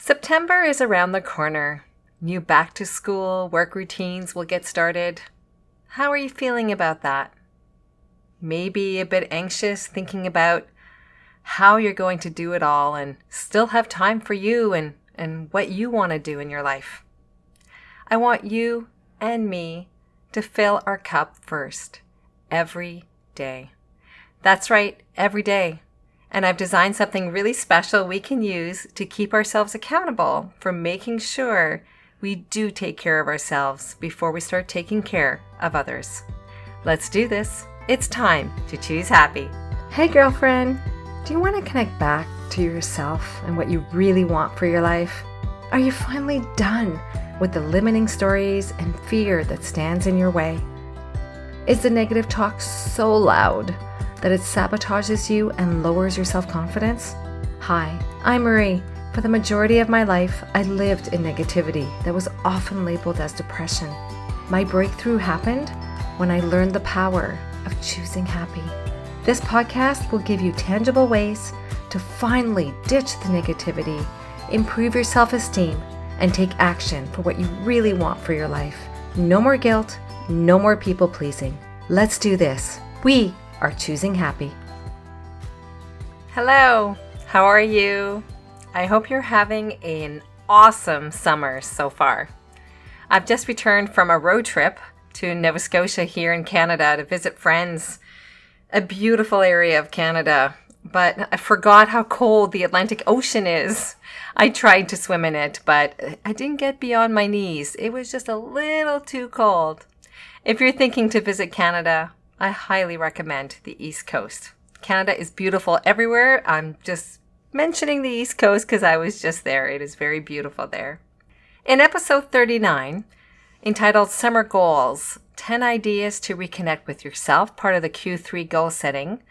September is around the corner. New back to school work routines will get started. How are you feeling about that? Maybe a bit anxious thinking about how you're going to do it all and still have time for you and what you want to do in your life. I want you and me to fill our cup first, every day. That's right, every day. And I've designed something really special we can use to keep ourselves accountable for making sure we do take care of ourselves before we start taking care of others. Let's do this. It's time to choose happy. Hey girlfriend, do you want to connect back to yourself and what you really want for your life? Are you finally done with the limiting stories and fear that stands in your way? Is the negative talk so loud that it sabotages you and lowers your self-confidence? Hi, I'm Marie. For the majority of my life, I lived in negativity that was often labeled as depression. My breakthrough happened when I learned the power of choosing happy. This podcast will give you tangible ways to finally ditch the negativity, improve your self-esteem, and take action for what you really want for your life. No more guilt, no more people-pleasing. Let's do this. We are choosing happy. Hello, how are you? I hope you're having an awesome summer so far. I've just returned from a road trip to Nova Scotia here in Canada to visit friends. A beautiful area of Canada, but I forgot how cold the Atlantic Ocean is. I tried to swim in it, but I didn't get beyond my knees. It was just a little too cold. If you're thinking to visit Canada, I highly recommend the East Coast. Canada is beautiful everywhere. I'm just mentioning the East Coast because I was just there. It is very beautiful there. In episode 39, entitled Summer Goals, 10 Ideas to Reconnect with Yourself, part of the Q3 goal setting,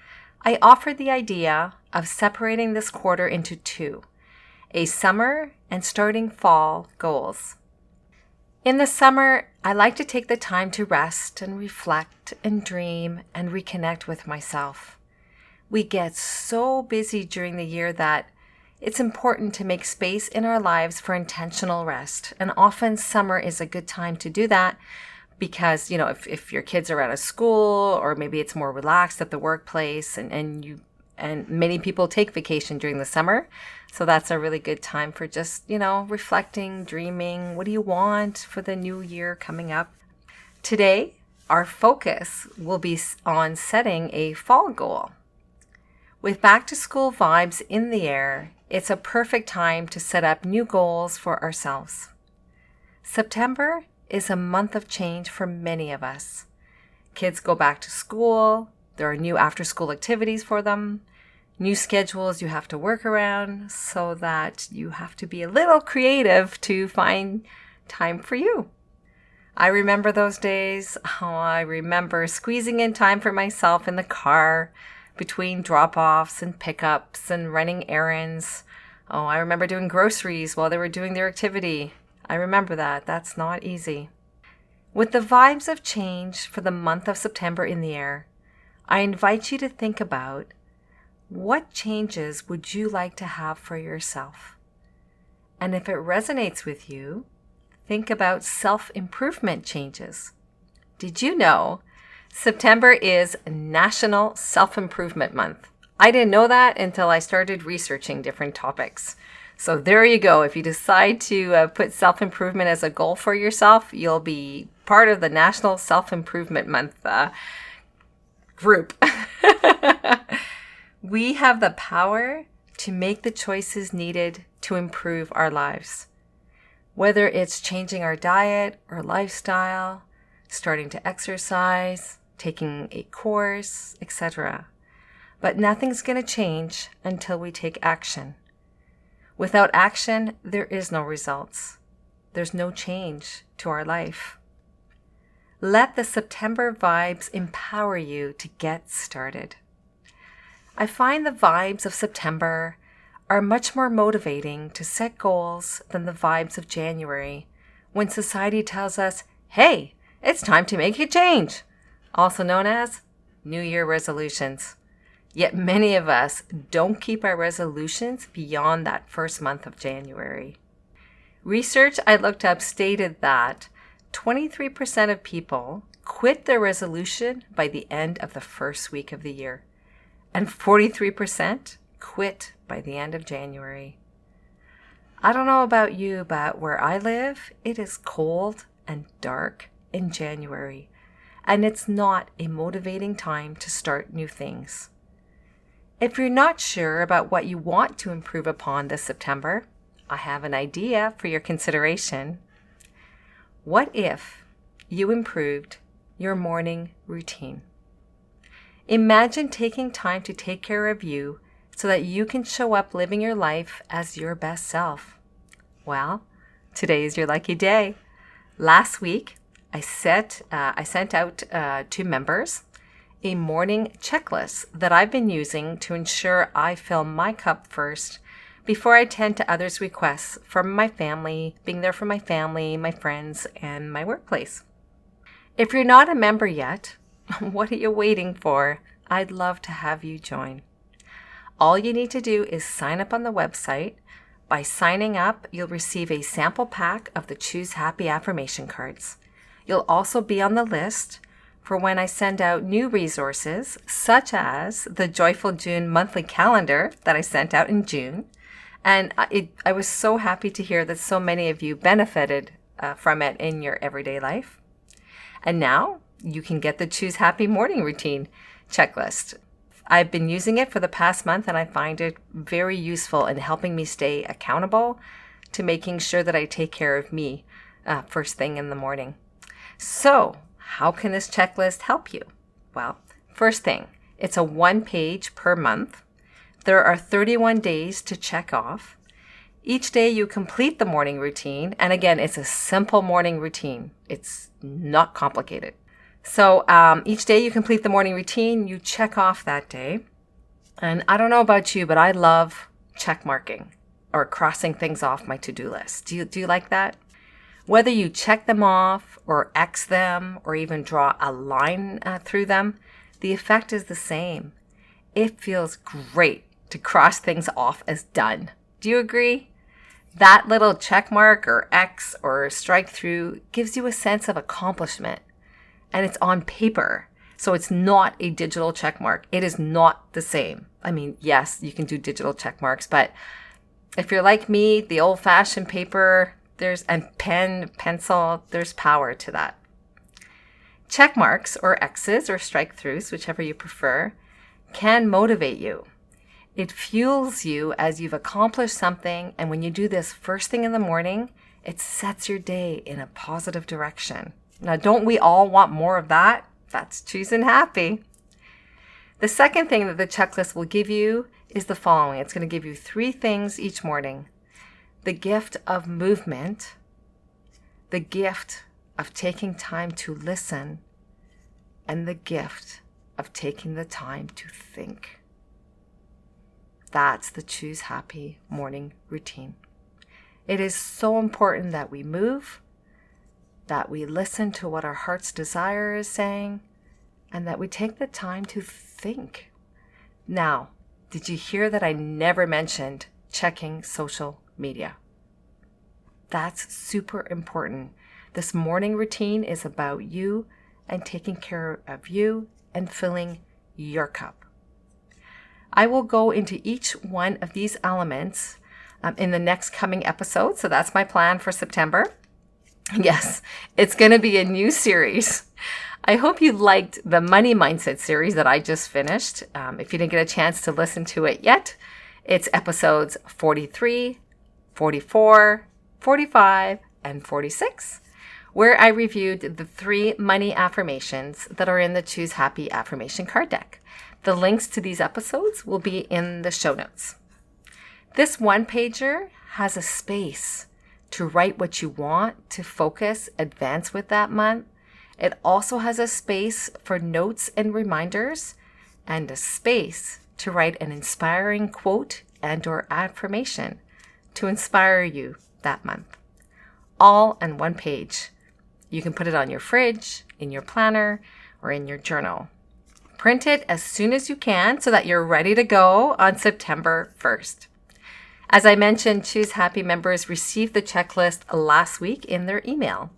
I offered the idea of separating this quarter into two, a summer and starting fall goals. In the summer, I like to take the time to rest and reflect and dream and reconnect with myself. We get so busy during the year that it's important to make space in our lives for intentional rest. And often summer is a good time to do that because, if your kids are out of school or maybe it's more relaxed at the workplace and many people take vacation during the summer. So that's a really good time for just, reflecting, dreaming. What do you want for the new year coming up? Today, our focus will be on setting a fall goal. With back to school vibes in the air, it's a perfect time to set up new goals for ourselves. September is a month of change for many of us. Kids go back to school. There are new after-school activities for them. New schedules you have to work around so that you have to be a little creative to find time for you. I remember those days. I remember squeezing in time for myself in the car between drop-offs and pickups and running errands. I remember doing groceries while they were doing their activity. I remember that. That's not easy. With the vibes of change for the month of September in the air, I invite you to think about what changes would you like to have for yourself? And if it resonates with you, think about self-improvement changes. Did you know September is National Self-Improvement Month? I didn't know that until I started researching different topics. So there you go. If you decide to put self-improvement as a goal for yourself, you'll be part of the National Self-Improvement Month group. We have the power to make the choices needed to improve our lives. Whether it's changing our diet or lifestyle, starting to exercise, taking a course, etc. But nothing's going to change until we take action. Without action, there is no results. There's no change to our life. Let the September vibes empower you to get started. I find the vibes of September are much more motivating to set goals than the vibes of January, when society tells us, hey, it's time to make a change, also known as New Year resolutions. Yet many of us don't keep our resolutions beyond that first month of January. Research I looked up stated that 23% of people quit their resolution by the end of the first week of the year, and 43% quit by the end of January. I don't know about you, but where I live, it is cold and dark in January, and it's not a motivating time to start new things. If you're not sure about what you want to improve upon this September, I have an idea for your consideration. What if you improved your morning routine? Imagine taking time to take care of you so that you can show up living your life as your best self. Well, today is your lucky day. Last week, I sent out to members a morning checklist that I've been using to ensure I fill my cup first before I tend to others' requests from my family, being there for my family, my friends, and my workplace. If you're not a member yet, what are you waiting for? I'd love to have you join. All you need to do is sign up on the website. By signing up, you'll receive a sample pack of the Choose Happy affirmation cards. You'll also be on the list for when I send out new resources, such as the Joyful June monthly calendar that I sent out in June. And I was so happy to hear that so many of you benefited from it in your everyday life. And now you can get the Choose Happy morning routine checklist. I've been using it for the past month, and I find it very useful in helping me stay accountable to making sure that I take care of me first thing in the morning. So, how can this checklist help you? Well, first thing, it's a 1 page per month. There are 31 days to check off. Each day you complete the morning routine, and again, it's a simple morning routine. It's not complicated. So each day you complete the morning routine, you check off that day. And I don't know about you, but I love check marking or crossing things off my to-do list. Do you like that? Whether you check them off or X them or even draw a line through them, the effect is the same. It feels great to cross things off as done. Do you agree? That little check mark or X or strike through gives you a sense of accomplishment. And it's on paper. So it's not a digital check mark. It is not the same. I mean, yes, you can do digital check marks, but if you're like me, the old-fashioned paper, and pen, pencil, there's power to that. Check marks or X's or strike throughs, whichever you prefer, can motivate you. It fuels you as you've accomplished something, and when you do this first thing in the morning, it sets your day in a positive direction. Now, don't we all want more of that? That's choosing happy. The second thing that the checklist will give you is the following. It's going to give you 3 things each morning. The gift of movement, the gift of taking time to listen, and the gift of taking the time to think. That's the Choose Happy morning routine. It is so important that we move, that we listen to what our heart's desire is saying, and that we take the time to think. Now, did you hear that I never mentioned checking social media? That's super important. This morning routine is about you and taking care of you and filling your cup. I will go into each one of these elements in the next coming episode. So that's my plan for September. Yes, it's going to be a new series. I hope you liked the Money Mindset series that I just finished. If you didn't get a chance to listen to it yet, it's episodes 43, 44, 45, and 46, where I reviewed the 3 money affirmations that are in the Choose Happy affirmation card deck. The links to these episodes will be in the show notes. This 1-pager has a space to write what you want to focus, advance with that month. It also has a space for notes and reminders and a space to write an inspiring quote and or affirmation to inspire you that month. All on 1 page. You can put it on your fridge, in your planner, or in your journal. Print it as soon as you can so that you're ready to go on September 1st. As I mentioned, Choose Happy members received the checklist last week in their email.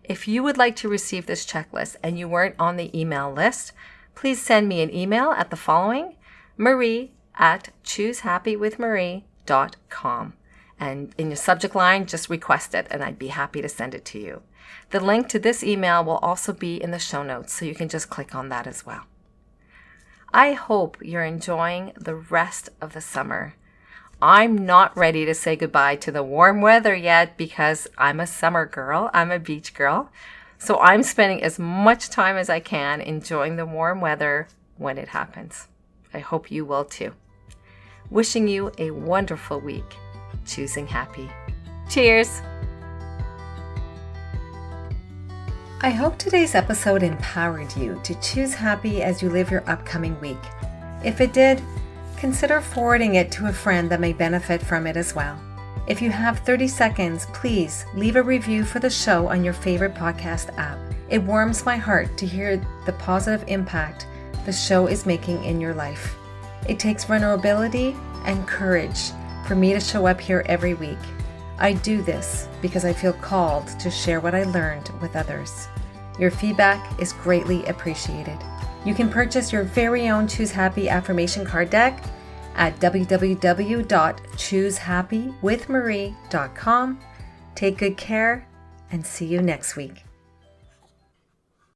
If you would like to receive this checklist and you weren't on the email list, please send me an email at the following: marie@choosehappywithmarie.com. And in your subject line, just request it and I'd be happy to send it to you. The link to this email will also be in the show notes, so you can just click on that as well. I hope you're enjoying the rest of the summer. I'm not ready to say goodbye to the warm weather yet because I'm a summer girl. I'm a beach girl. So I'm spending as much time as I can enjoying the warm weather when it happens. I hope you will too. Wishing you a wonderful week. Choosing happy. Cheers! I hope today's episode empowered you to choose happy as you live your upcoming week. If it did, consider forwarding it to a friend that may benefit from it as well. If you have 30 seconds, please leave a review for the show on your favorite podcast app. It warms my heart to hear the positive impact the show is making in your life. It takes vulnerability and courage for me to show up here every week. I do this because I feel called to share what I learned with others. Your feedback is greatly appreciated. You can purchase your very own Choose Happy affirmation card deck at www.choosehappywithmarie.com. Take good care and see you next week.